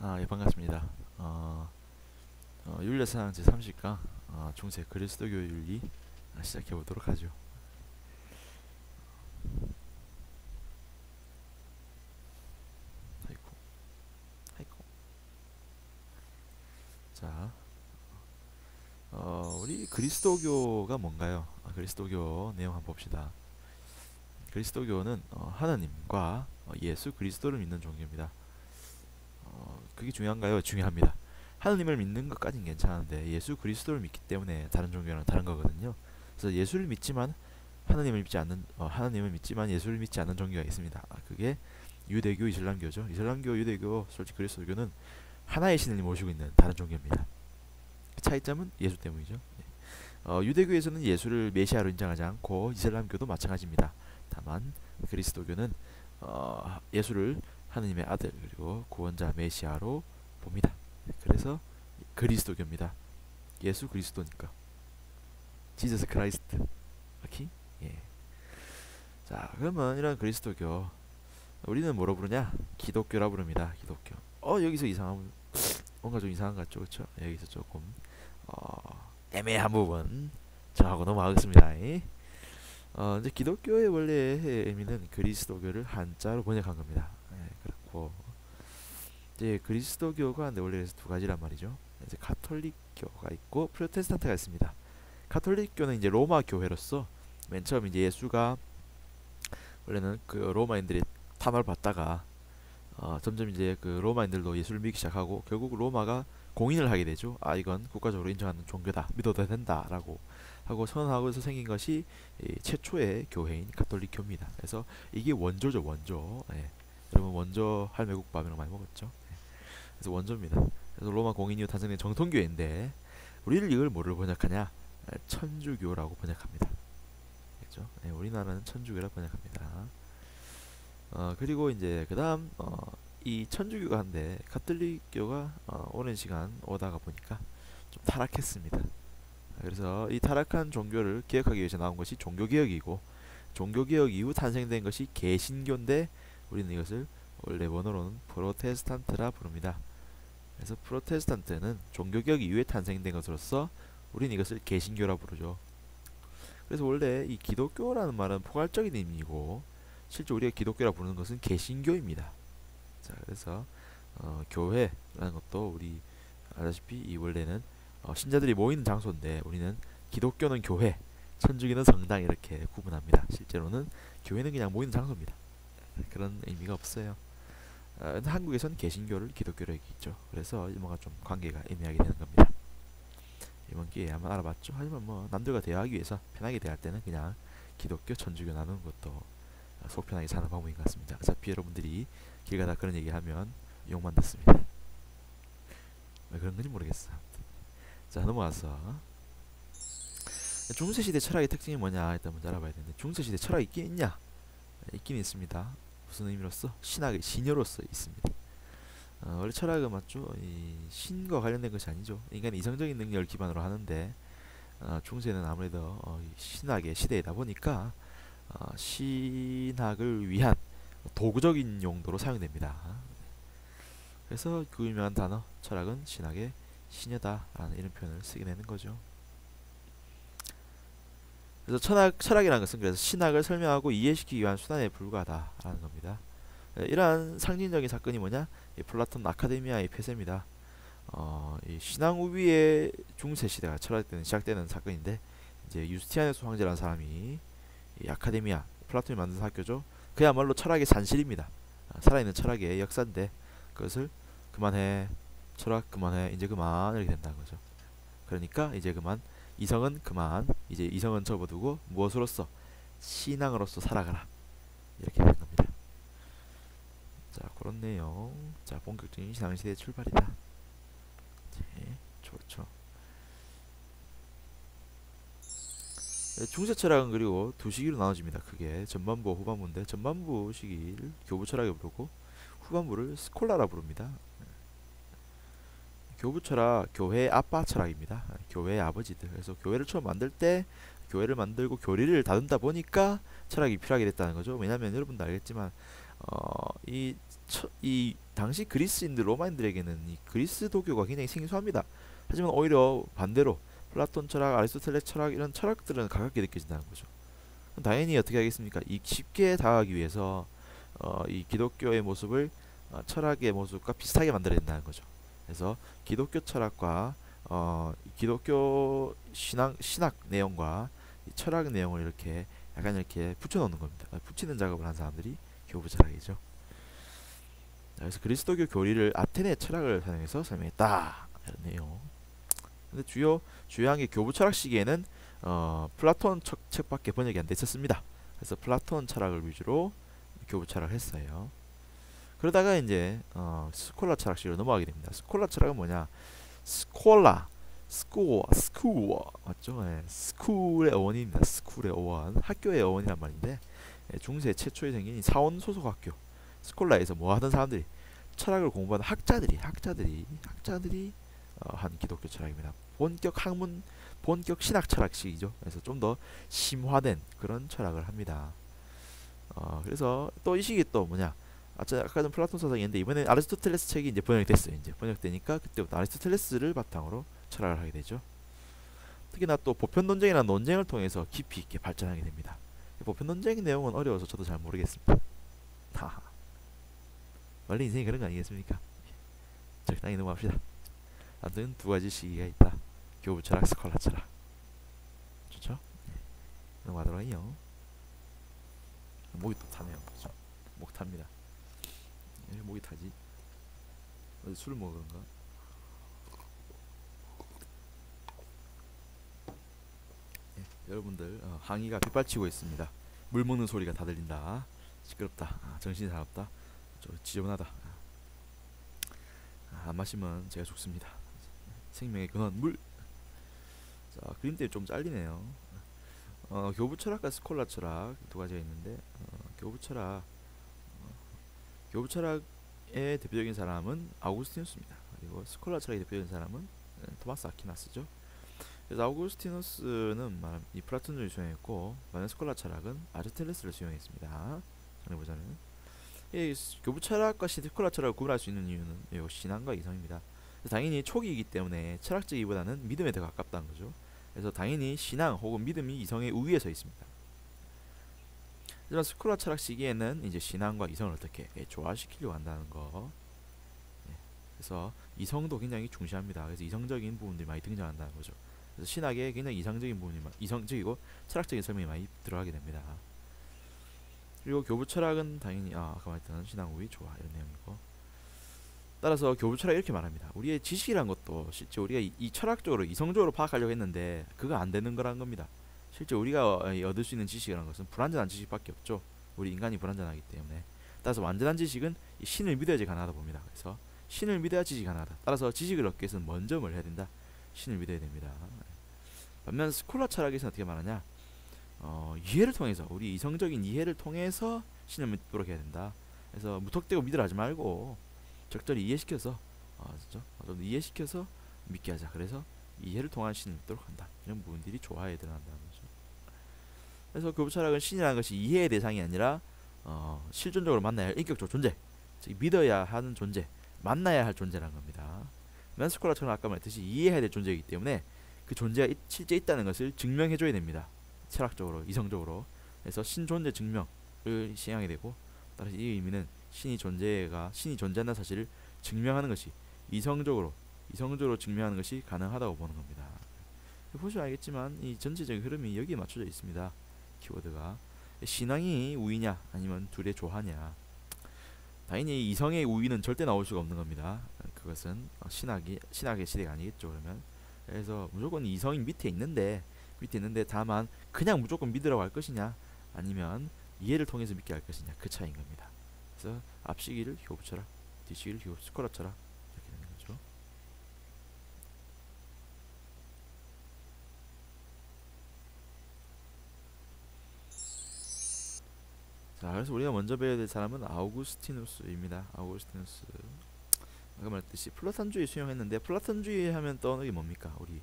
예, 반갑습니다. 윤리사상 제30강 중세 그리스도교 윤리 시작해 보도록 하죠. 아이고, 아이고. 자, 우리 그리스도교가 뭔가요? 그리스도교 내용 한번 봅시다. 그리스도교는 하나님과 예수 그리스도를 믿는 종교입니다. 그게 중요한가요? 중요합니다. 하나님을 믿는 것까진 괜찮은데 예수 그리스도를 믿기 때문에 다른 종교랑 다른 거거든요. 그래서 예수를 믿지만 하나님을 믿지만 예수를 믿지 않는 종교가 있습니다. 그게 유대교, 이슬람교죠. 이슬람교, 유대교, 솔직히 그리스도교는 하나의 신을 모시고 있는 다른 종교입니다. 차이점은 예수 때문이죠. 유대교에서는 예수를 메시아로 인정하지 않고 이슬람교도 마찬가지입니다. 다만 그리스도교는 예수를 하느님의 아들 그리고 구원자 메시아로 봅니다. 그래서 그리스도교입니다. 예수 그리스도니까 지저스 크라이스트. 오케이? 예. 자, 그러면 이런 그리스도교 우리는 뭐로 부르냐? 기독교라 부릅니다. 기독교. 여기서 이상한 뭔가 좀 이상한 것 같죠, 그렇죠? 여기서 조금 애매한 부분 정하고 넘어가겠습니다. 이제 기독교의 원래의 의미는 그리스도교를 한자로 번역한 겁니다. 그렇고 이제 그리스도교가 근데 원래 두 가지란 말이죠. 이제 가톨릭교가 있고 프로테스탄트가 있습니다. 가톨릭교는 이제 로마 교회로서 맨 처음 이제 예수가 원래는 그 로마인들이 탐을 받다가 점점 이제 그 로마인들도 예수를 믿기 시작하고 결국 로마가 공인을 하게 되죠. 이건 국가적으로 인정하는 종교다, 믿어도 된다라고 하고 선언하고서 생긴 것이 최초의 교회인 가톨릭교입니다. 그래서 이게 원조죠, 원조. 여러분 원조 할매국밥이랑 많이 먹었죠. 그래서 원조입니다. 그래서 로마 공인 이후 탄생된 정통교회인데 우리는 이걸 뭐를 번역하냐? 천주교라고 번역합니다. 그렇죠? 우리나라는 천주교라 번역합니다. 그리고 이제 그다음 이 천주교가 한데 가톨릭교가 오랜 시간 오다가 보니까 좀 타락했습니다. 그래서 이 타락한 종교를 개혁하기 위해서 나온 것이 종교개혁이고 종교개혁 이후 탄생된 것이 개신교인데 우리는 이것을 원래 원어로는 프로테스탄트라 부릅니다. 그래서 프로테스탄트는 종교개혁 이후에 탄생된 것으로서 우리는 이것을 개신교라 부르죠. 그래서 원래 이 기독교라는 말은 포괄적인 의미이고 실제 우리가 기독교라 부르는 것은 개신교입니다. 자, 그래서 교회라는 것도 우리 알다시피 이 원래는 신자들이 모이는 장소인데 우리는 기독교는 교회, 천주교는 성당 이렇게 구분합니다. 실제로는 교회는 그냥 모이는 장소입니다. 그런 의미가 없어요. 한국에서는 개신교를 기독교로 얘기했죠. 그래서 뭔가 좀 관계가 애매하게 되는 겁니다. 이번 기회에 한번 알아봤죠. 하지만 뭐 남들과 대화하기 위해서 편하게 대할 때는 그냥 기독교, 천주교 나누는 것도 속 편하게 사는 방법인 것 같습니다. 어차피 여러분들이 길 가다 그런 얘기하면 욕만 듣습니다. 왜 그런 건지 모르겠어. 자, 넘어가서 중세시대 철학의 특징이 뭐냐 일단 먼저 알아봐야 되는데 중세시대 철학이 있긴 있냐? 있긴 있습니다. 무슨 의미로서? 신학의 신여로서 있습니다. 원래 철학은 맞죠? 이 신과 관련된 것이 아니죠. 인간의 이성적인 능력을 기반으로 하는데 중세는 아무래도 신학의 시대이다 보니까 신학을 위한 도구적인 용도로 사용됩니다. 그래서 그 유명한 단어 철학은 신학의 신여다라는 이런 표현을 쓰게 되는 거죠. 그래서 철학이라는 것은 그래서 신학을 설명하고 이해시키기 위한 수단에 불과하다라는 겁니다. 이러한 상징적인 사건이 뭐냐? 이 플라톤 아카데미아의 폐쇄입니다. 이 신앙 우위의 중세 시대가 철학 때는 시작되는 사건인데 이제 유스티아누스 황제라는 사람이 이 아카데미아 플라톤이 만든 학교죠. 그야말로 철학의 산실입니다. 살아있는 철학의 역사인데 그것을 그만해 철학 그만해 이제 그만 이렇게 된다는 거죠. 그러니까 이제 그만 이성은 그만 이제 이성은 접어두고 무엇으로서 신앙으로서 살아가라 이렇게 되는 겁니다. 자, 그런 내용. 자, 본격적인 신앙시대의 출발이다. 네, 좋죠. 중세 철학은 그리고 두 시기로 나눠집니다. 크게 전반부와 후반부인데 전반부 시기를 교부 철학이 부르고 후반부를 스콜라라 부릅니다. 교부 철학, 교회의 아빠 철학입니다. 교회의 아버지들. 그래서 교회를 처음 만들 때 교회를 만들고 교리를 다룬다 보니까 철학이 필요하게 됐다는 거죠. 왜냐하면 여러분도 알겠지만 이 당시 그리스인들 로마인들에게는 이 그리스도교가 굉장히 생소합니다. 하지만 오히려 반대로 플라톤 철학, 아리스토텔레스 철학 이런 철학들은 가깝게 느껴진다는 거죠. 당연히 어떻게 하겠습니까? 이 쉽게 다가가기 위해서 이 기독교의 모습을 철학의 모습과 비슷하게 만들어야 된다는 거죠. 그래서 기독교 철학과 기독교 신학 내용과 이 철학 내용을 이렇게 약간 이렇게 붙여놓는 겁니다. 붙이는 작업을 한 사람들이 교부 철학이죠. 그래서 그리스도교 교리를 아테네 철학을 사용해서 설명했다 이런 내용. 근데 주요한 게 교부 철학 시기에는 플라톤 책밖에 번역이 안 돼 있었습니다. 그래서 플라톤 철학을 위주로 교부 철학을 했어요. 그러다가 이제 스콜라 철학식으로 넘어가게 됩니다. 스콜라 철학은 뭐냐? 스콜라, 스쿠어 맞죠? 네, 스쿨의 어원입니다. 스쿨의 어원, 학교의 어원이란 말인데 중세 최초에 생긴 사원 소속 학교 스콜라에서 뭐 하던 사람들이 철학을 공부하는 학자들이 한 기독교 철학입니다. 본격 학문, 본격 신학 철학식이죠. 그래서 좀 더 심화된 그런 철학을 합니다. 그래서 또 이 시기 또 뭐냐? 아까는 플라톤 사상이었는데 이번에 아리스토텔레스 책이 이제 번역됐어요. 이제 번역되니까 그때부터 아리스토텔레스를 바탕으로 철학을 하게 되죠. 특히나 또 보편 논쟁이라는 논쟁을 통해서 깊이 있게 발전하게 됩니다. 보편 논쟁의 내용은 어려워서 저도 잘 모르겠습니다. 하하. 원래 인생이 그런 거 아니겠습니까? 적당히 넘어갑시다. 아무튼 두 가지 시기가 있다. 교부 철학, 스콜라 철학. 좋죠? 넘어가도록 해요. 목이 또 타네요. 그렇죠? 목 탑니다. 왜 목이 타지? 어제 술을 먹은 건가? 여러분들 항이가 빗발치고 있습니다. 물 먹는 소리가 다 들린다. 시끄럽다. 정신이 사납다. 지저분하다. 안 마시면 제가 죽습니다. 생명의 근원 물. 자, 그림 때문에 좀 잘리네요. 교부 철학과 스콜라 철학 두 가지가 있는데 교부 철학의 대표적인 사람은 아우구스티누스입니다. 그리고 스콜라 철학의 대표적인 사람은 토마스 아퀴나스죠. 그래서 아우구스티누스는 이 플라톤주의 수용했고 스콜라 철학은 아리스토텔레스를 수용했습니다. 보자면 교부 철학과 스콜라 철학을 구분할 수 있는 이유는 신앙과 이성입니다. 당연히 초기이기 때문에 철학적이보다는 믿음에 더 가깝다는 거죠. 그래서 당연히 신앙 혹은 믿음이 이성의 우위에 서 있습니다. 하지만 스콜라 철학 시기에는 이제 신앙과 이성을 어떻게 조화시키려고 한다는 거. 그래서 이성도 굉장히 중시합니다. 그래서 이성적인 부분들이 많이 등장한다는 거죠. 그래서 신학에 굉장히 이성적이고 철학적인 설명이 많이 들어가게 됩니다. 그리고 교부 철학은 당연히 아까 말했던 신앙 우위 조화 이런 내용이고. 따라서 교부 철학이 이렇게 말합니다. 우리의 지식이란 것도 실제 우리가 이 철학적으로 이성적으로 파악하려고 했는데 그거 안 되는 거란 겁니다. 실제 우리가 얻을 수 있는 지식이라는 것은 불완전한 지식밖에 없죠. 우리 인간이 불완전하기 때문에. 따라서 완전한 지식은 이 신을 믿어야지 가능하다 봅니다. 그래서 신을 믿어야 지식이 가능하다. 따라서 지식을 얻기 위해서는 먼저 뭘 해야 된다? 신을 믿어야 됩니다. 반면 스콜라 철학에서는 어떻게 말하냐? 이해를 통해서 우리 이성적인 이해를 통해서 신을 믿도록 해야 된다. 그래서 무턱대고 믿으라 하지 말고 적절히 이해시켜서 좀 이해시켜서 믿게 하자. 그래서 이해를 통한 신을 믿도록 한다. 이런 부분들이 조화에 들어간다는 거죠. 그래서 교부 철학은 신이라는 것이 이해의 대상이 아니라 실존적으로 만나야 할 인격적 존재, 즉 믿어야 하는 존재, 만나야 할 존재라는 겁니다. 스콜라 철학은 아까 말했듯이 이해해야 될 존재이기 때문에 그 존재가 실제 있다는 것을 증명해줘야 됩니다. 철학적으로, 이성적으로. 그래서 신존재 증명을 시행하게 되고, 따라서 이 의미는 신이 존재한다는 사실을 증명하는 것이 이성적으로 증명하는 것이 가능하다고 보는 겁니다. 보시면 알겠지만 이 전체적인 흐름이 여기에 맞춰져 있습니다. 키워드가 신앙이 우위냐 아니면 둘의 조화냐. 당연히 이성의 우위는 절대 나올 수가 없는 겁니다. 그것은 신학의 시대가 아니겠죠. 그래서 무조건 이성이 밑에 있는데 다만 그냥 무조건 믿으라고 할 것이냐 아니면 이해를 통해서 믿게 할 것이냐, 그 차이인 겁니다. 그래서 앞시기를 교부 철학, 뒤시기를 스콜라 철학 이렇게 되는 거죠. 자, 그래서 우리가 먼저 배워야 될 사람은 아우구스티누스입니다. 아우구스티누스. 아까 말했듯이 플라톤주의 수용했는데, 플라톤주의 하면 떠오르는 게 뭡니까? 우리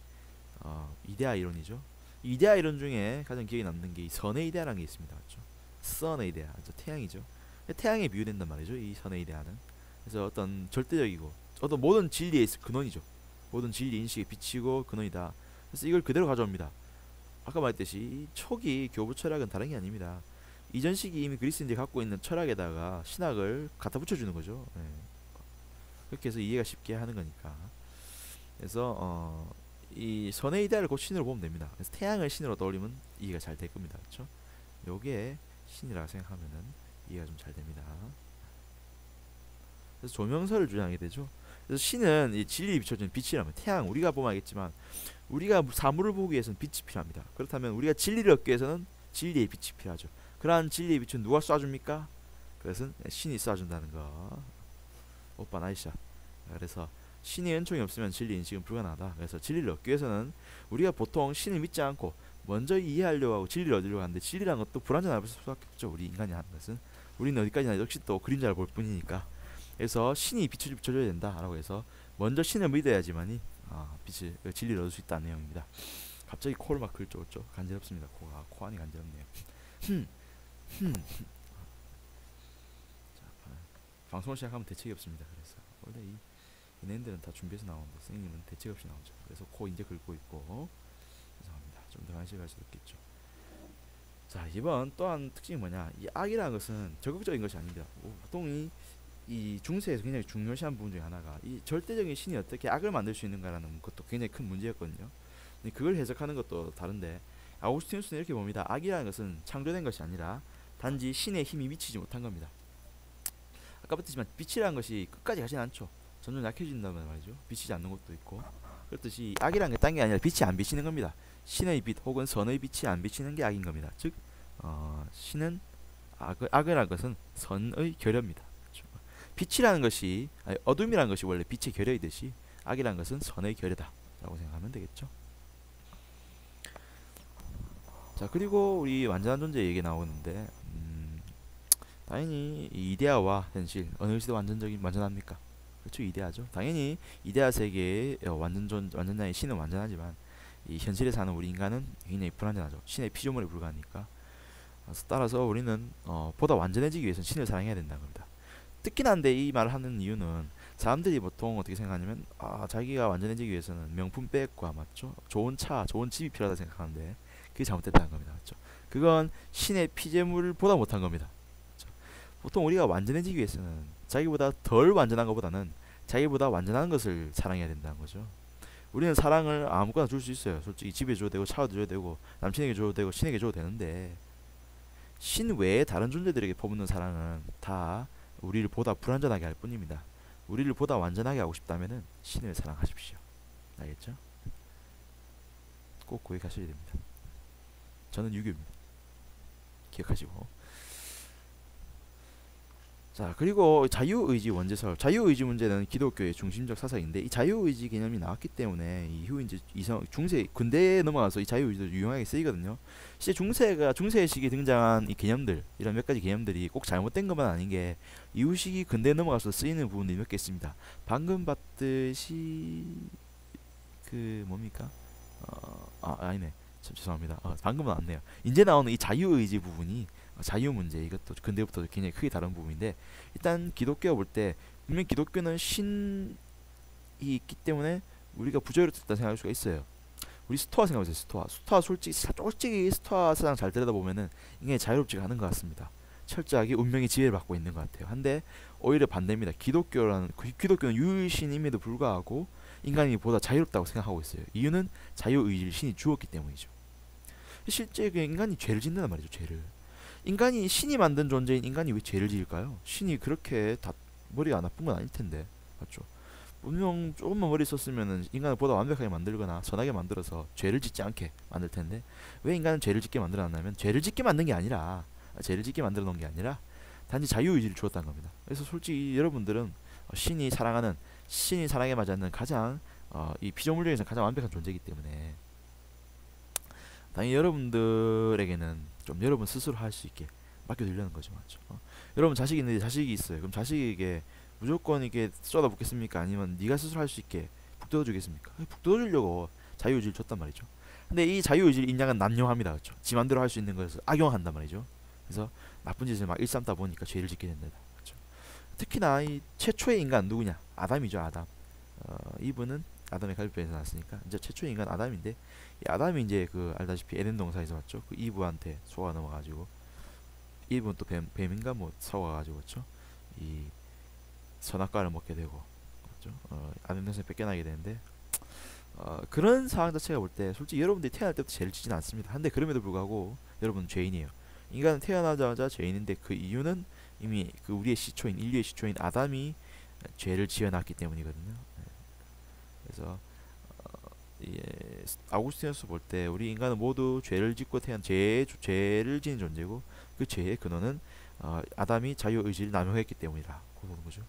이데아 이론이죠. 이데아 이론 중에 가장 기억에 남는 게 이 선의 이데아라는 게 있습니다. 맞죠? 선의 이데아, 태양이죠. 태양에 비유된단 말이죠. 이 선의 이데아는. 그래서 어떤 절대적이고 어떤 모든 진리의 근원이죠. 모든 진리 인식의 빛이고 근원이다. 그래서 이걸 그대로 가져옵니다. 아까 말했듯이 이 초기 교부 철학은 다른 게 아닙니다. 이전 시기 이미 그리스인들이 갖고 있는 철학에다가 신학을 갖다 붙여주는 거죠. 예. 그렇게 해서 이해가 쉽게 하는 거니까. 그래서 이 선의 이데아를 곧 신으로 보면 됩니다. 그래서 태양을 신으로 떠올리면 이해가 잘 될 겁니다. 그렇죠? 요게 신이라고 생각하면은 이해가 좀 잘 됩니다. 그래서 조명설을 주장하게 되죠. 그래서 신은 이 진리에 비춰지는 빛이라면 태양 우리가 보면 알겠지만 우리가 사물을 보기 위해서는 빛이 필요합니다. 그렇다면 우리가 진리를 얻기 위해서는 진리의 빛이 필요하죠. 그러한 진리의 빛은 누가 쏴줍니까? 그것은 신이 쏴준다는 거. 오빠 나이샷. 그래서 신의 은총이 없으면 진리 인식은 불가능하다. 그래서 진리를 얻기 위해서는 우리가 보통 신을 믿지 않고 먼저 이해하려고 하고 진리를 얻으려고 하는데 진리라는 것도 불완전할 수밖에 없죠. 우리 인간이 하는 것은 우리는 어디까지나 역시 또 그림자를 볼 뿐이니까. 그래서 신이 빛을 비춰줘야 된다라고 해서 먼저 신을 믿어야지만이 빛을 진리를 얻을 수 있다는 내용입니다. 갑자기 코를 막 긁죠. 간지럽습니다. 코 안이 간지럽네요. 자, 방송을 시작하면 대책이 없습니다. 그래서 원래 이 얘네들은 다 준비해서 나오는데 선생님은 대책 없이 나오죠. 그래서 코 이제 긁고 있고 죄송합니다. 좀 더 관심을 가질 수 있겠죠. 자, 이번 또한 특징이 뭐냐? 이 악이라는 것은 적극적인 것이 아닙니다. 보통 이 중세에서 굉장히 중요시한 부분 중에 하나가 이 절대적인 신이 어떻게 악을 만들 수 있는가라는 것도 굉장히 큰 문제였거든요. 근데 그걸 해석하는 것도 다른데 아우구스티누스는 이렇게 봅니다. 악이라는 것은 창조된 것이 아니라 단지 신의 힘이 미치지 못한 겁니다. 아까 봤지만 빛이라는 것이 끝까지 가진 않죠. 점점 약해진다는 말이죠. 비치지 않는 것도 있고 그렇듯이 악이라는 게 딴 게 아니라 빛이 안 비치는 겁니다. 신의 빛 혹은 선의 빛이 안 비치는 게 악인 겁니다. 즉 신은 악이라는 것은 선의 결여입니다. 빛이라는 것이 어둠이라는 것이 원래 빛의 결여이듯이 악이라는 것은 선의 결여다 라고 생각하면 되겠죠. 자, 그리고 우리 완전한 존재 얘기 나오는데 당연히 이 이데아와 현실 어느 것이 더 완전합니까? 그렇죠. 이데아죠. 당연히 이데아 세계의 완전자의 신은 완전하지만 이 현실에 사는 우리 인간은 굉장히 불완전하죠. 신의 피조물에 불과하니까. 따라서 우리는 보다 완전해지기 위해서는 신을 사랑해야 된다는 겁니다. 특히나 한데 이 말을 하는 이유는 사람들이 보통 어떻게 생각하냐면 자기가 완전해지기 위해서는 명품 백과 맞죠? 좋은 차, 좋은 집이 필요하다 생각하는데 그게 잘못됐다는 겁니다. 맞죠? 그건 신의 피조물보다 못한 겁니다. 그렇죠? 보통 우리가 완전해지기 위해서는 자기보다 덜 완전한 것보다는 자기보다 완전한 것을 사랑해야 된다는 거죠. 우리는 사랑을 아무거나 줄 수 있어요. 솔직히 집에 줘도 되고 차도 줘도 되고 남친에게 줘도 되고 신에게 줘도 되는데 신 외에 다른 존재들에게 퍼붓는 사랑은 다 우리를 보다 불완전하게 할 뿐입니다. 우리를 보다 완전하게 하고 싶다면은 신을 사랑하십시오. 알겠죠? 꼭 고백하셔야 됩니다. 저는 유교입니다. 기억하시고. 자, 그리고 자유의지 원죄설. 자유의지 문제는 기독교의 중심적 사상인데 이 자유의지 개념이 나왔기 때문에 이후 이제 중세 근대에 넘어가서 이 자유의지도 유용하게 쓰이거든요. 실제 중세 시기에 등장한 이 개념들 이런 몇 가지 개념들이 꼭 잘못된 것만 아닌 게 이후 시기 근대에 넘어가서 쓰이는 부분들이 몇 개 있습니다. 방금 봤듯이 그 뭡니까? 아니네. 참 죄송합니다. 방금은 안 네요. 이제 나오는 이 자유의지 부분이 자유 문제 이것도 근대부터 굉장히 크게 다른 부분인데 일단 기독교가 볼 때 분명 기독교는 신이 있기 때문에 우리가 부자유롭다 생각할 수가 있어요. 우리 스토아 생각해보세요. 스토아 솔직히 스토아 사상 잘 들여다보면은 이게 자유롭지가 않은 것 같습니다. 철저하게 운명의 지배를 받고 있는 것 같아요. 한데 오히려 반대입니다. 기독교는 유일신임에도 불구하고 인간이 보다 자유롭다고 생각하고 있어요. 이유는 자유의지를 신이 주었기 때문이죠. 실제 그 인간이 죄를 짓는단 말이죠. 죄를. 인간이 신이 만든 존재인 인간이 왜 죄를 지을까요? 신이 그렇게 다 머리가 나쁜 건 아닐 텐데, 맞죠? 분명 조금만 머리 썼으면은 인간을 보다 완벽하게 만들거나 선하게 만들어서 죄를 짓지 않게 만들 텐데 왜 인간은 죄를 짓게 만들어놨냐면 죄를 짓게 만든 게 아니라 죄를 짓게 만들어 놓은 게 아니라 단지 자유의지를 주었다는 겁니다. 그래서 솔직히 여러분들은 신이 사랑에 맞지 않는 가장 이 피조물 중에서 가장 완벽한 존재이기 때문에 당연히 여러분들에게는 좀 여러분 스스로 할 수 있게 맡겨두려는 거죠, 맞죠? 여러분 자식이 있는데 자식이 있어요. 그럼 자식에게 무조건 이게 쏟아붓겠습니까? 아니면 네가 스스로 할 수 있게 북돋워주겠습니까? 북돋워주려고 자유의지를 줬단 말이죠. 근데 이 자유의지를 인간은 남용합니다, 그렇죠? 지 맘대로 할 수 있는 것을 악용한단 말이죠. 그래서 나쁜 짓을 막 일삼다 보니까 죄를 짓게 된다, 그렇죠? 특히나 이 최초의 인간 누구냐? 아담이죠, 아담. 이분은 아담의 갈비뼈에서 났으니까 이제 최초의 인간 아담인데, 이 아담이 이제 그 알다시피 에덴 동산에서 왔죠. 그 이브한테 속아 넘어가지고, 이브는 또 뱀인가 뭐 속아가지고 그렇죠. 이 선악과를 먹게 되고, 그렇죠. 아담 동산에 뺏겨나게 되는데, 그런 상황 자체가 볼 때 솔직히 여러분들이 태어날 때부터 죄를 지진 않습니다. 한데 그럼에도 불구하고 여러분은 죄인이에요. 인간은 태어나자마자 죄인인데, 그 이유는 이미 그 우리의 시초인, 인류의 시초인 아담이 죄를 지어놨기 때문이거든요. 그래서 예, 아우구스티누스 볼 때 우리 인간은 모두 죄를 짓고 태어난 죄를 지은 존재고, 그 죄의 근원은 아담이 자유의지를 남용했기 때문이라 보는 거죠.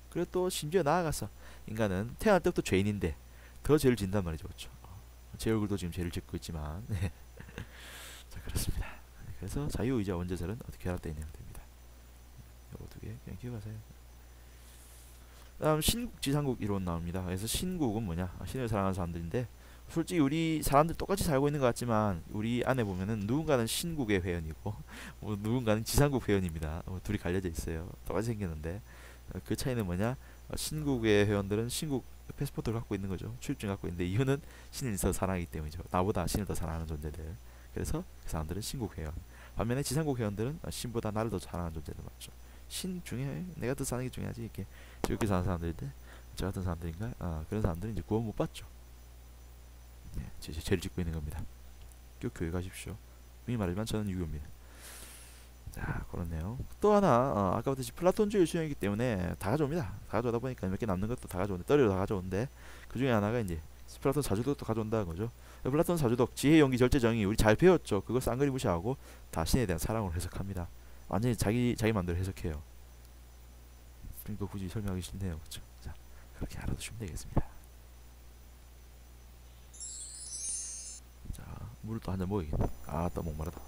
그리고 또 심지어 나아가서 인간은 태어날 때부터 죄인인데 더 죄를 짓단 말이죠, 그렇죠? 제 얼굴도 지금 죄를 짓고 있지만 네. 자, 그렇습니다. 그래서 자유의지와 원죄설은 어떻게 결합되어 있냐면 됩니다. 이거 두 개 그냥 기억하세요. 다음 신국 지상국 이론 나옵니다. 그래서 신국은 뭐냐? 신을 사랑하는 사람들인데, 솔직히 우리 사람들 똑같이 살고 있는 것 같지만 우리 안에 보면은 누군가는 신국의 회원이고 뭐 누군가는 지상국 회원입니다. 둘이 갈려져 있어요. 똑같이 생겼는데 그 차이는 뭐냐? 신국의 회원들은 신국 패스포트를 갖고 있는 거죠. 출입증 갖고 있는데, 이유는 신을 더 사랑하기 때문이죠. 나보다 신을 더 사랑하는 존재들. 그래서 그 사람들은 신국 회원. 반면에 지상국 회원들은 신보다 나를 더 사랑하는 존재들 맞죠. 신 중요해. 내가 더 사는 게 중요하지. 이렇게 즐겁게 사는 사람들인데, 저 같은 사람들인가? 그런 사람들은 이제 구원 못 받죠. 네, 죄를 짓고 있는 겁니다. 꼭 교회 가십시오. 미리 말하지만 저는 유교입니다. 자, 그렇네요. 또 하나, 아까부터 플라톤주의 수용이기 때문에 다 가져옵니다. 다 가져오다 보니까 몇 개 남는 것도 다 가져오는데, 떨어도 다 가져오는데, 그 중에 하나가 이제 플라톤 사주독도 가져온다는 거죠. 플라톤 사주독, 지혜, 용기, 절제, 정의, 우리 잘 배웠죠. 그걸 쌍그리 무시하고 다 신에 대한 사랑으로 해석합니다. 완전히 자기 마음대로 해석해요. 그러니까 굳이 설명하기 싫네요, 그렇죠? 자, 그렇게 알아두시면 되겠습니다. 자, 물을 또 한 잔 먹어야겠네. 또 목마르다.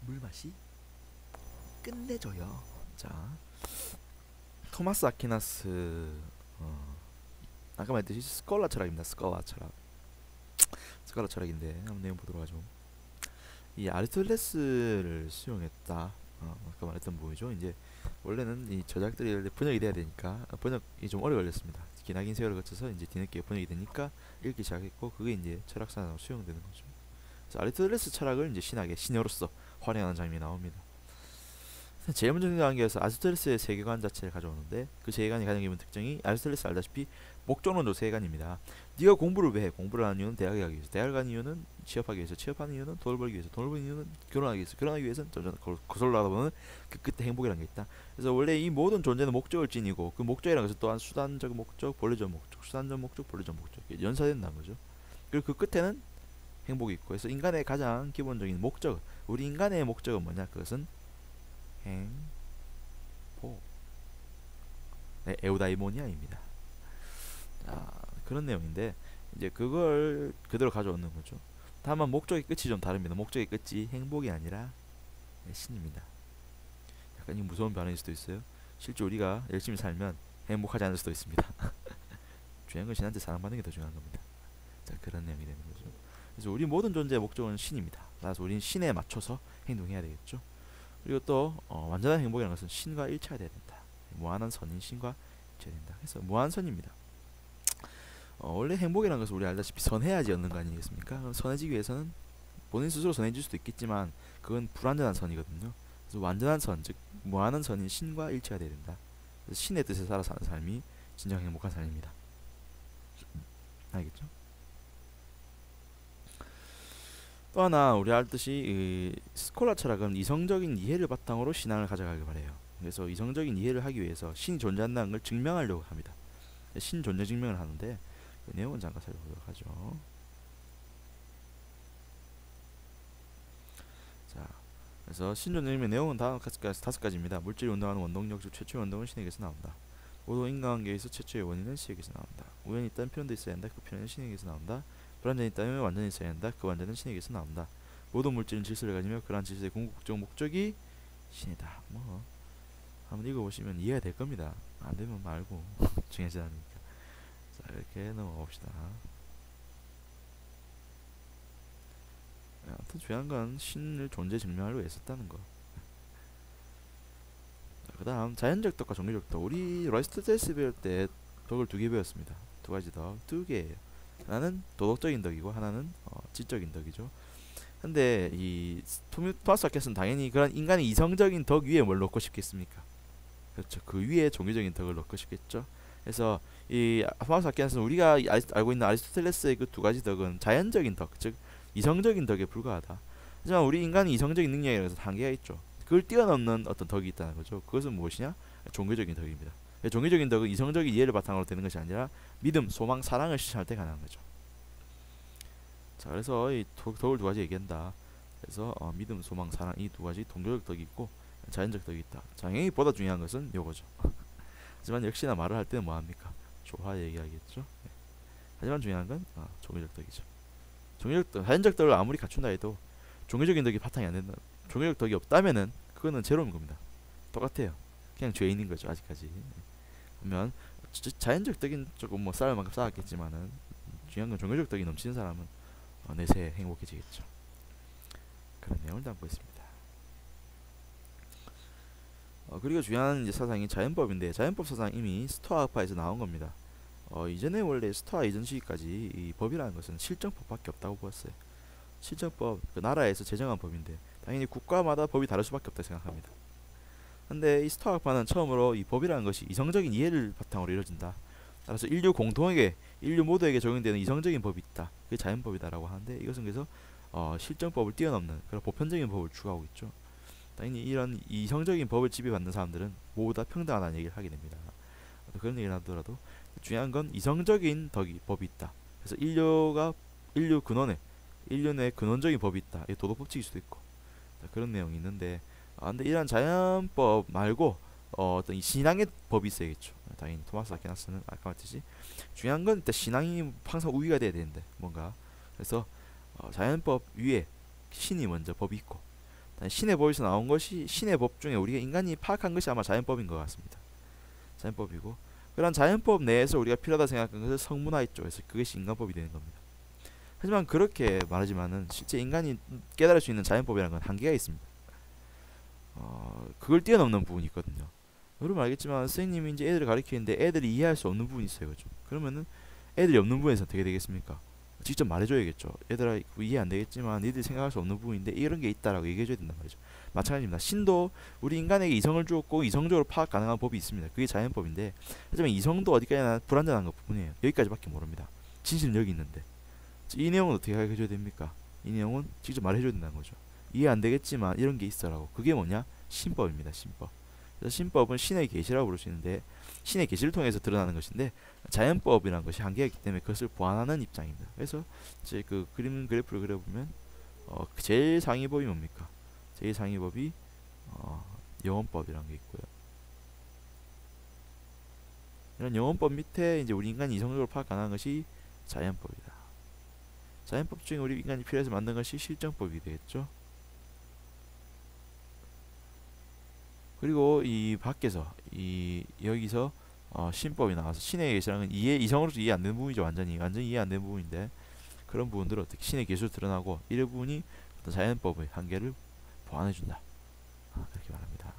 물 맛이 끝내줘요. 자, 토마스 아퀴나스, 아까 말했듯이 스콜라 철학입니다. 스콜라 철학인데 한번 내용 보도록 하죠. 이 아리스토텔레스를 수용했다. 아까 말했던 부분이죠. 이제 원래는 이 저작들이 번역이 돼야 되니까 번역이 좀 오래 걸렸습니다. 기나긴 세월을 거쳐서 이제 뒤늦게 번역이 되니까 읽기 시작했고, 그게 이제 철학사로 수용되는 거죠. 그래서 아리스토텔레스 철학을 이제 신으로서 활용하는 장면이 나옵니다. 제일 먼저 생각한 게 아리스토텔레스의 세계관 자체를 가져오는데, 그 세계관이 가장 기본 특징이 아리스토텔레스 알다시피 목적론적 세계관입니다. 네가 공부를 왜 해? 공부를 하는 이유는 대학에 가기 위해서, 대학을 가는 이유는 취업하기 위해서, 취업하는 이유는 돈을 벌기 위해서, 돈을 버는 이유는 결혼하기 위해서, 결혼하기 위해서는 점점 거슬러 가다 보면 그 끝에 행복이라는 게 있다. 그래서 원래 이 모든 존재는 목적을 지니고, 그 목적이라는 것은 또한 수단적 목적, 본래적 목적, 수단적 목적, 본래적 목적 연사된다는 거죠. 그리고 그 끝에는 행복이 있고, 그래서 인간의 가장 기본적인 목적, 우리 인간의 목적은 뭐냐? 그것은 행복, 네, 에우다이모니아입니다. 자, 그런 내용인데 이제 그걸 그대로 가져오는 거죠. 다만 목적의 끝이 좀 다릅니다. 목적의 끝이 행복이 아니라 신입니다. 약간 이 무서운 반응일 수도 있어요. 실제 우리가 열심히 살면 행복하지 않을 수도 있습니다. 중요한 건 신한테 사랑받는 게 더 중요한 겁니다. 자, 그런 내용이 되는 거죠. 그래서 우리 모든 존재의 목적은 신입니다. 따라서 우리는 신에 맞춰서 행동해야 되겠죠. 그리고 또 완전한 행복이라는 것은 신과 일치해야 된다. 무한한 선인 신과 일치해야 된다. 그래서 무한선입니다. 원래 행복이라는 것은 우리 알다시피 선해야지 얻는 거 아니겠습니까? 선해지기 위해서는 본인 스스로 선해질 수도 있겠지만 그건 불완전한 선이거든요. 그래서 완전한 선, 즉 무한한 선인 신과 일치해야 된다. 그래서 신의 뜻에 따라 사는 삶이 진정 행복한 삶입니다. 알겠죠? 또 하나 우리 알듯이 스콜라 철학은 이성적인 이해를 바탕으로 신앙을 가져가길 바래요. 그래서 이성적인 이해를 하기 위해서 신이 존재한다는 걸 증명하려고 합니다. 신 존재 증명을 하는데 그 내용은 잠깐 살펴보도록 하죠. 자, 그래서 신 존재 증명 내용은 다섯 가지입니다. 물질이 운동하는 원동력, 즉 최초의 원동은 신에게서 나온다. 모든 인간관계에서 최초의 원인은 신에게서 나온다. 우연이 있다는 표현도 있어야 한다. 그 표현은 신에게서 나온다. 불완전이 있다면 완전히 있어야 한다. 그 완전은 신에게서 나온다. 모든 물질은 질서를 가지며 그러한 질서의 궁극적 목적이 신이다. 뭐 한번 읽어보시면 이해가 될 겁니다. 안 되면 말고 중요하지 않으니까. 자, 이렇게 넘어가 봅시다. 아무튼 중요한 건 신을 존재 증명하려고 애썼다는 거. 그 다음 자연적 덕과 종교적 덕. 우리 러스트레스 배울 때 덕을 두 개 배웠습니다. 두 가지 덕, 두 개예요. 하나는 도덕적인 덕이고 하나는 지적인 덕이죠. 근데 이 토마스 아퀴나스는 당연히 그런 인간의 이성적인 덕 위에 뭘 넣고 싶겠습니까? 그렇죠. 그 위에 종교적인 덕을 넣고 싶겠죠. 그래서 이 토마스 아퀴나스는 우리가 알고 있는 아리스토텔레스의 그 두 가지 덕은 자연적인 덕, 즉 이성적인 덕에 불과하다. 하지만 우리 인간이 이성적인 능력에 서 한계가 있죠. 그걸 뛰어넘는 어떤 덕이 있다는 거죠. 그것은 무엇이냐? 종교적인 덕입니다. 종교적인 덕은 이성적인 이해를 바탕으로 되는 것이 아니라 믿음, 소망, 사랑을 실천할 때 가능한 거죠. 자, 그래서 이 덕을 두 가지 얘기한다. 그래서 믿음, 소망, 사랑 이 두 가지 동료적 덕이 있고 자연적 덕이 있다. 당연히 보다 중요한 것은 요거죠. 하지만 역시나 말을 할 때는 뭐합니까? 조화 얘기하겠죠. 네. 하지만 중요한 건 종교적 덕이죠. 종교적 덕, 자연적 덕을 아무리 갖춘다 해도 종교적인 덕이 바탕이 안 된다. 종교적 덕이 없다면은 그거는 제로인 겁니다. 똑같아요. 그냥 죄인인 거죠 아직까지. 그러면 자연적 덕인 조금 뭐 쌓을 만큼 쌓았겠지만은 중요한 건 종교적 덕이 넘치는 사람은 내세 행복해지겠죠. 그런 내용을 담고 있습니다. 그리고 중요한 이제 사상이 자연법인데 자연법 사상 이미 스토아파에서 나온 겁니다. 이전에 원래 스토아 이전 시기까지 이 법이라는 것은 실정법밖에 없다고 보았어요. 실정법, 그 나라에서 제정한 법인데 당연히 국가마다 법이 다를 수밖에 없다 생각합니다. 근데 이 스토아파는 처음으로 이 법이라는 것이 이성적인 이해를 바탕으로 이루어진다. 따라서 인류 모두에게 적용되는 이성적인 법이 있다. 그게 자연법이다라고 하는데 이것은 그래서 실정법을 뛰어넘는 그런 보편적인 법을 추구하고 있죠. 당연히 이런 이성적인 법을 지배받는 사람들은 모두 다 평등하다는 얘기를 하게 됩니다. 그런 얘기를 하더라도 중요한 건 이성적인 법이 있다. 그래서 인류 내 근원적인 법이 있다. 이 도덕 법칙일 수도 있고 그런 내용이 있는데 근데 이런 자연법 말고 어떤 이 신앙의 법이 있어야겠죠. 당연히 토마스 아퀴나스는 아까 말했듯이 중요한 건 일단 신앙이 항상 우위가 돼야 되는데 뭔가 그래서 자연법 위에 신이 먼저 법이 있고 신의 법에서 나온 것이 신의 법 중에 우리가 인간이 파악한 것이 아마 자연법인 것 같습니다. 자연법이고 그런 자연법 내에서 우리가 필요하다 생각한 것을 성문화 있죠. 그래서 그것이 인간법이 되는 겁니다. 하지만 그렇게 말하지만은 실제 인간이 깨달을 수 있는 자연법이라는 건 한계가 있습니다. 그걸 뛰어넘는 부분이 있거든요. 여러분 알겠지만 선생님이 이제 애들을 가르치는데 애들이 이해할 수 없는 부분이 있어요. 그죠? 그러면은 애들이 없는 부분에서 어떻게 되겠습니까? 직접 말해줘야겠죠. 얘들아 이해 안 되겠지만 니들이 생각할 수 없는 부분인데 이런 게 있다라고 얘기해줘야 된단 말이죠. 마찬가지입니다. 신도 우리 인간에게 이성을 주었고 이성적으로 파악 가능한 법이 있습니다. 그게 자연법인데 하지만 이성도 어디까지나 불완전한 것 뿐이에요. 여기까지밖에 모릅니다. 진실은 여기 있는데 이 내용은 어떻게 가르쳐줘야 됩니까? 이 내용은 직접 말해줘야 된다는 거죠. 이해 안 되겠지만 이런 게 있어라고. 그게 뭐냐? 신법입니다. 신법. 그래서 신법은 신의 계시라고 부를 수 있는데 신의 계시를 통해서 드러나는 것인데 자연법이라는 것이 한계가 있기 때문에 그것을 보완하는 입장입니다. 그래서 이제 그 그림 그래프를 그려보면 제일 상위 법이 뭡니까? 제일 상위 법이 영원법이라는 게 있고요. 이런 영원법 밑에 이제 우리 인간이 이성적으로 파악 가능한 것이 자연법이다. 자연법 중에 우리 인간이 필요해서 만든 것이 실정법이 되겠죠. 그리고 이 밖에서 여기서 신법이 나와서 신의 계시라는 이성으로서 이해 안 되는 부분이죠. 완전히 이해 안 되는 부분인데 그런 부분들을 어떻게 신의 계시로 드러나고 이 부분이 어떤 자연법의 한계를 보완해준다. 그렇게 말합니다.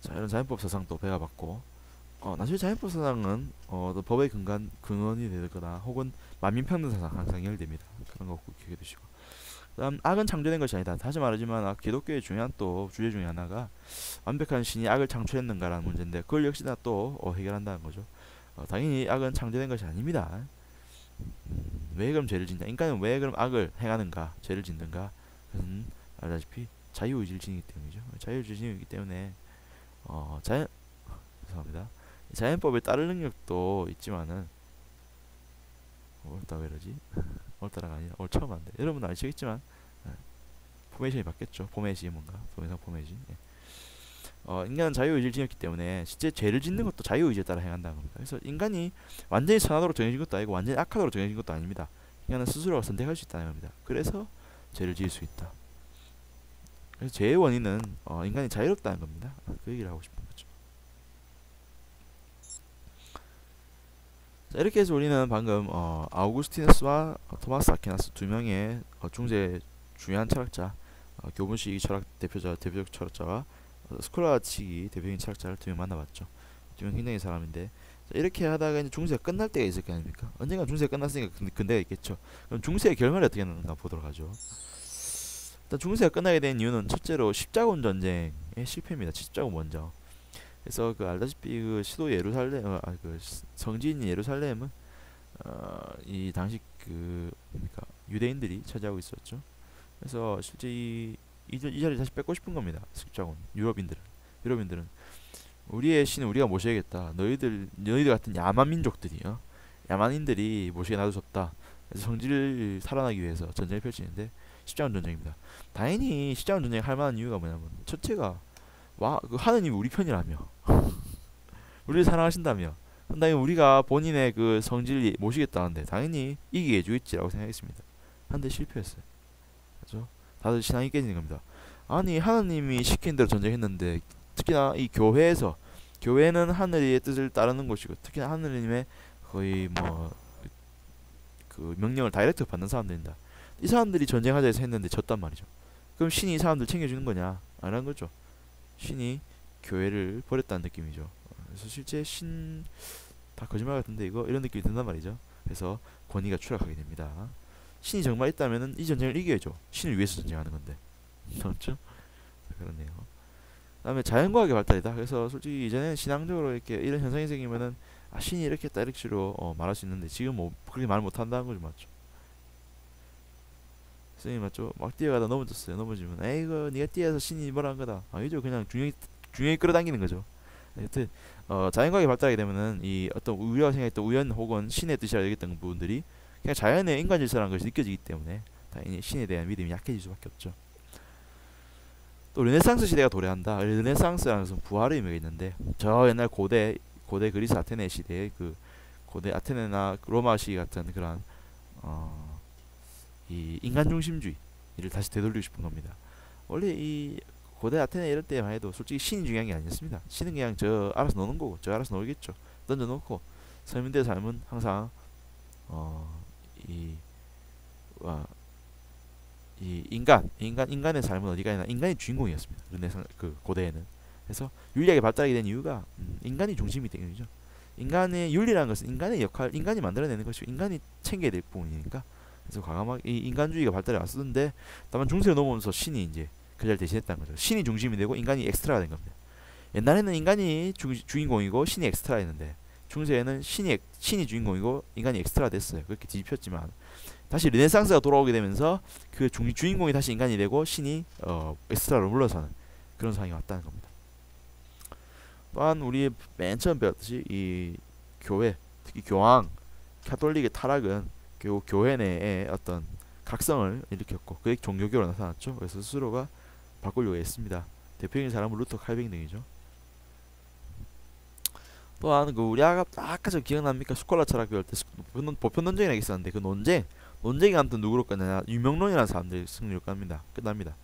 자, 이런 자연법 사상도 배워봤고 나중에 자연법 사상은 법의 근원이 되거나 혹은 만민평등 사상 항상 연결됩니다. 그런 거 꼭 기억해 두시고 그다음 악은 창조된 것이 아니다. 다시 말하지만 기독교의 중요한 또 주제 중에 하나가 완벽한 신이 악을 창조했는가라는 문제인데 그걸 역시나 또 해결한다는 거죠. 당연히 악은 창조된 것이 아닙니다. 왜 그럼 죄를 짓냐? 인간은 왜 그럼 악을 행하는가? 죄를 짓는가? 그것은 알다시피 자유의지를 지니기 때문이죠. 자유의지를 지니기 때문에 죄송합니다. 자연법에 따를 능력도 있지만은 옳다 왜 이러지? 옳다라가 아니라 처음 한데 여러분 아시겠지만 포메이션이 바뀌었죠. 포메이션이 뭔가 동영상 포메이션. 인간은 자유의지를 지녔기 때문에 실제 죄를 짓는 것도 자유의지에 따라 행한다는 겁니다. 그래서 인간이 완전히 선하도록 정해진 것도 아니고 완전히 악하도록 정해진 것도 아닙니다. 인간은 스스로가 선택할 수 있다는 겁니다. 그래서 죄를 지을 수 있다. 그래서 죄의 원인은 인간이 자유롭다는 겁니다. 그 얘기를 하고 싶은 거죠. 자, 이렇게 해서 우리는 방금 아우구스티누스와 토마스 아퀴나스 두 명의 중세 중요한 철학자, 교분식 철학 대표적 철학자와 스콜라 측이 대표적인 철학자를 두 명 만나봤죠. 두 명 굉장히 사람인데, 자, 이렇게 하다가 이제 중세가 끝날 때가 있을 거 아닙니까? 언젠가 중세가 끝났으니까 근대가 있겠죠. 그럼 중세의 결말이 어떻게 되는가 보도록 하죠. 일단 중세가 끝나게 된 이유는 첫째로 십자군 전쟁의 실패입니다. 십자군 먼저. 그래서 그 알다시피 그 시도 예루살렘, 그 성지인 예루살렘은 이 당시 그 뭡니까 유대인들이 차지하고 있었죠. 그래서 실제 이 자리 다시 뺏고 싶은 겁니다. 십자군 유럽인들은 우리의 신은 우리가 모셔야겠다. 너희들 같은 야만 민족들이요, 야만인들이 모시게 놔둘 수 없다. 그래서 성지를 살아나기 위해서 전쟁을 펼치는데 십자군 전쟁입니다. 당연히 십자군 전쟁 할 만한 이유가 뭐냐면 첫째가 그 하느님이 우리 편이라며 우리를 사랑하신다며, 그다음에 우리가 본인의 그 성질을 모시겠다는데 당연히 이기게 해주겠지라고 생각했습니다. 한데 실패했어요. 그죠? 다들 신앙이 깨지는 겁니다. 아니 하나님이 시킨 대로 전쟁했는데, 특히나 이 교회는 하늘의 뜻을 따르는 곳이고, 특히나 하느님의 거의 뭐 그 명령을 다이렉트 받는 사람들입니다. 이 사람들이 전쟁하자 해서 했는데 졌단 말이죠. 그럼 신이 이 사람들 챙겨주는 거냐? 아니란 거죠. 신이 교회를 버렸다는 느낌이죠. 그래서 실제 신 다 거짓말 같은데 이거 이런 느낌이 든단 말이죠. 그래서 권위가 추락하게 됩니다. 신이 정말 있다면은 이 전쟁을 이겨야죠. 신을 위해서 전쟁하는 건데. 그렇죠? 그렇네요. 그다음에 자연과학의 발달이다. 그래서 솔직히 이전에는 신앙적으로 이렇게 이런 현상이 생기면은 신이 이렇게 했다 이렇게 로 말할 수 있는데, 지금 뭐 그렇게 말 못한다는 거죠. 맞죠? 선생님 맞죠? 막 뛰어가다 넘어졌어요. 넘어지면 에이거 네가 뛰어서 신이 뭐라 한 거다. 아니죠. 그냥 중력이 끌어당기는 거죠. 여튼 자연과학이 발달하게 되면은 이 어떤 우리가 생각했던 우연 혹은 신의 뜻이라 여겼던 부분들이 그냥 자연의 인간 질서라는 것이 느껴지기 때문에 당연히 신에 대한 믿음이 약해질 수밖에 없죠. 또 르네상스 시대가 도래한다. 르네상스라는 것은 부활의 의미가 있는데, 저 옛날 고대 그리스 아테네 시대의 그 고대 아테네나 로마 시 같은 그런 이 인간 중심주의를 다시 되돌리고 싶은 겁니다. 원래 이 고대 아테네 이럴 때만 해도 솔직히 신이 중요한 게 아니었습니다. 신은 그냥 저 알아서 노는 거고 저 알아서 놀겠죠. 던져놓고 서민들의 삶은 항상 이, 와, 이 인간의 삶은 어디가 있나, 인간이 주인공이었습니다. 그 고대에는. 그래서 윤리학이 발달하게 된 이유가 인간이 중심이 때문이죠. 인간의 윤리라는 것은 인간의 역할, 인간이 만들어내는 것이고 인간이 챙겨야 될 부분이니까. 그래서 과감하게 이 인간주의가 발달해 왔었는데, 다만 중세로 넘어오면서 신이 이제 그 자리를 대신했다는 거죠. 신이 중심이 되고 인간이 엑스트라가 된 겁니다. 옛날에는 인간이 주인공이고 신이 엑스트라였는데, 중세에는 신이 주인공이고 인간이 엑스트라 됐어요. 그렇게 뒤집혔지만 다시 르네상스가 돌아오게 되면서 그 주인공이 다시 인간이 되고 신이 엑스트라로 물러서는 그런 상황이 왔다는 겁니다. 또한 우리 맨 처음 배웠듯이 이 교회, 특히 교황, 카톨릭의 타락은 교회 내에 어떤 각성을 일으켰고 그게 종교교로 나타났죠. 그래서 스스로가 바꾸려고 했습니다. 대표적인 사람은 루터 칼뱅 등이죠. 또한 그 우리 아까 저 기억납니까? 스콜라 철학 배울 때 보편 논쟁이라고 있었는데, 그 논쟁이 아무튼 누구로 끝나냐? 유명론이라는 사람들이 승리로 끝납니다.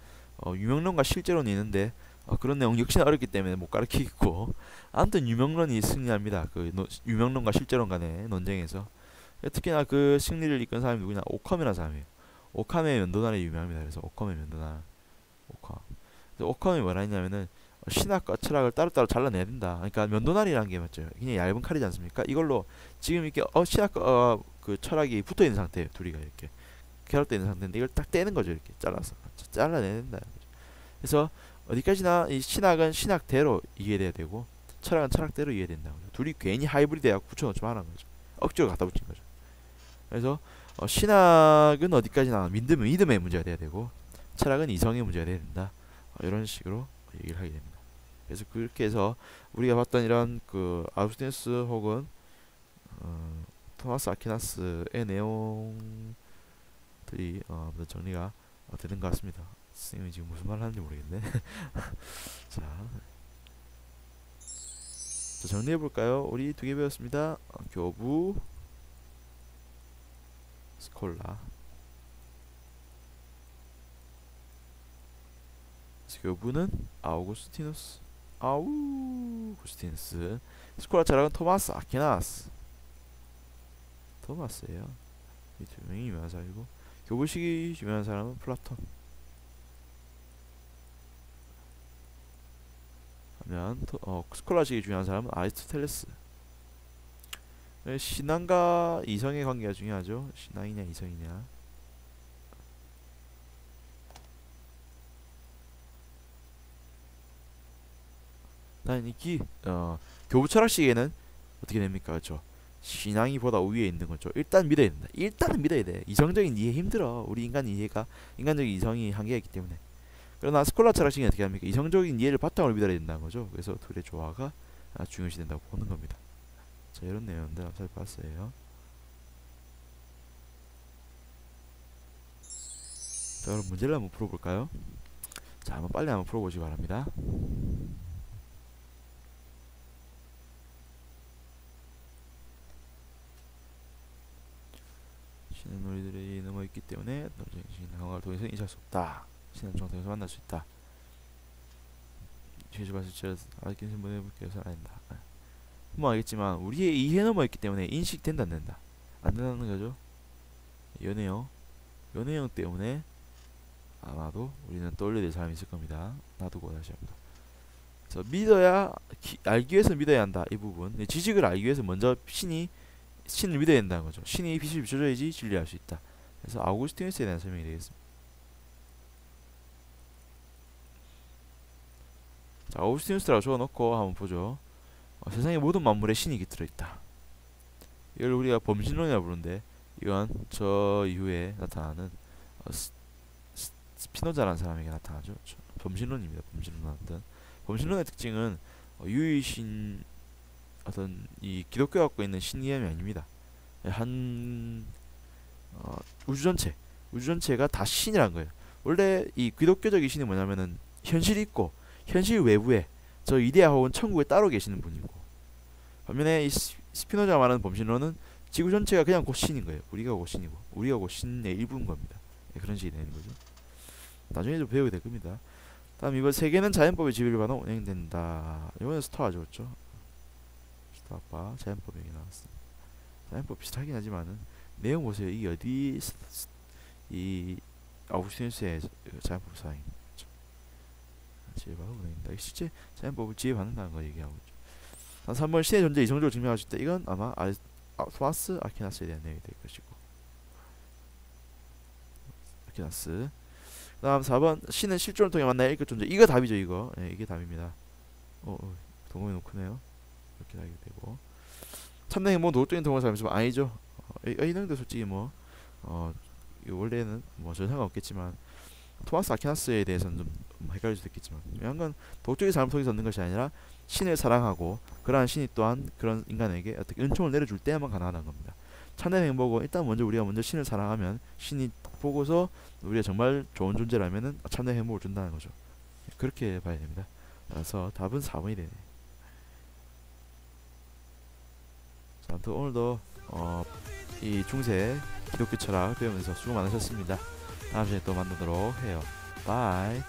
유명론과 실제론이 있는데 그런 내용 역시나 어렵기 때문에 못 가르치겠고, 아무튼 유명론이 승리합니다. 그 유명론과 실제론 간의 논쟁에서. 특히나 그 승리를 이끈 사람이 누구냐? 오컴이라는 사람이에요. 오컴의 면도날이 유명합니다. 그래서 오컴의 면도날, 오컴이 뭐라 했냐면은 신학과 철학을 따로따로 잘라내야 된다. 그러니까 면도날이라는 게 맞죠. 그냥 얇은 칼이지 않습니까? 이걸로 지금 이렇게 신학과 그 철학이 붙어 있는 상태예요. 둘이가 이렇게 결합되어 있는 상태인데 이걸 딱 떼는 거죠. 이렇게 잘라내야 된다. 그래서 어디까지나 이 신학은 신학대로 이해돼야 되고 철학은 철학대로 이해된다. 둘이 괜히 하이브리드하고 붙여놓지 말라는 거죠. 억지로 갖다 붙인 거죠. 그래서 신학은 어디까지나 믿음의 문제가 돼야 되고 철학은 이성의 문제가 돼야 된다. 이런 식으로 얘기를 하게 됩니다. 그래서 그렇게 해서 우리가 봤던 이런 그 아우구스티누스 혹은 토마스 아퀴나스의 내용들이 정리가 되는 것 같습니다. 선생님이 지금 무슨 말을 하는지 모르겠네. 자, 정리해 볼까요? 우리 두 개 배웠습니다. 교부, 스콜라. 교부는 아우구스티누스, 스콜라 철학은 토마스 아퀴나스. 토마스예요. 이 두 명이 유명한 사람이고, 교부식이 유명한 사람은 플라톤. 하면 스콜라식이 중요한 사람은 아리스토텔레스. 신앙과 이성의 관계가 중요하죠. 신앙이냐 이성이냐. 당연히 교부 철학식에는 어떻게 됩니까? 그렇죠. 신앙이 보다 위에 있는 거죠. 일단 믿어야 된다. 일단은 믿어야 돼. 이성적인 이해 힘들어. 우리 인간 이해가 인간적인 이성이 한계가 있기 때문에. 그러나 스콜라 철학식은 어떻게 합니까? 이성적인 이해를 바탕으로 믿어야 된다는 거죠. 그래서 둘의 조화가 중요시 된다고 보는 겁니다. 자, 이런 내용들 한번 살펴봤어요. 자, 그럼 문제를 한번 풀어볼까요? 자, 한번 빨리 한번 풀어보시기 바랍니다. 신은 우리들이 넘어있기 때문에 신은 강화를 통해서 인식할 수 없다. 신은 정통에서 만날 수 있다. 죄주 봤을 때 알긴 신분의 불께서 아닌다. 뭐 알겠지만 우리의 이해 넘어있기 때문에 인식된다 안 된다? 안 된다는 거죠. 연애형 때문에 아마도 우리는 떠올려야 될 사람이 있을 겁니다. 놔두고 다시 합니다. 그래서 믿어야 알기 위해서 믿어야 한다. 이 부분 지식을 알기 위해서 먼저 신을 믿어야 된다는 거죠. 신이 빛을 비춰줘야지 진리할 수 있다. 그래서 아우구스티누스에 대한 설명이 되겠습니다. 자, 아우구스티누스라고 적어놓고 한번 보죠. 세상의 모든 만물에 신이 깃들어 있다. 이걸 우리가 범신론이라고 부르는데 이건 저 이후에 나타나는 스피노자라는 사람에게 나타나죠. 범신론입니다. 범신론의 특징은 유일신 어떤 이 기독교가 갖고 있는 신념이 아닙니다. 한 우주 전체가 다 신이란 거예요. 원래 이 기독교적인 신이 뭐냐면은 현실이 있고 현실 외부에 저 이데아 혹은 천국에 따로 계시는 분이고, 반면에 이 스피노자가 말하는 범신론은 지구 전체가 그냥 곧 신인 거예요. 우리가 곧 신이고 우리가 곧 신의 일부인 겁니다. 그런 식이 되는 거죠. 나중에 좀 배우게 될 겁니다. 다음 이번 세계는 자연법의 지배를 받아 운행된다. 이번에 스타죠, 그렇죠? 스타과 자연법 얘기 나왔습니다. 자연법 비슷하긴 하지만은 내용 보세요. 이게 어디 이 아우구스티누스의 자연법 사항입니다. 지혜받아 운행된다. 실제 자연법을 지혜받는다는 거 얘기하고 있죠. 단 3번 신의 존재 이성적으로 증명할 수 있다. 이건 아마 토마스 아퀴나스에 대한 내용이 될 것이고, 아퀴나스. 다음 4번 신은 실존을 통해 만나야 일급 존재. 이거 답이죠. 이거 이게 답입니다. 동공이 너무 크네요. 이렇게 하게 되고, 참된 행복은 노골적인 동공을 사용하면 아니죠. 이능도 솔직히 원래는 전 상관없겠지만 토마스 아퀴나스에 대해서는 좀 헷갈릴 수도 있겠지만, 중요한 건 도덕적인 삶을 통해서 얻는 것이 아니라 신을 사랑하고 그러한 신이 또한 그런 인간에게 어떻게 은총을 내려줄 때야만 가능하다는 겁니다. 참된 행복은 일단 우리가 먼저 신을 사랑하면 신이 보고서 우리가 정말 좋은 존재라면은 참된 행복을 준다는 거죠. 그렇게 봐야 됩니다. 그래서 답은 4번이 되네. 자, 아무튼 오늘도 이 중세 기독교 철학 배우면서 수고 많으셨습니다. 다음 시간에 또 만나도록 해요. 바이.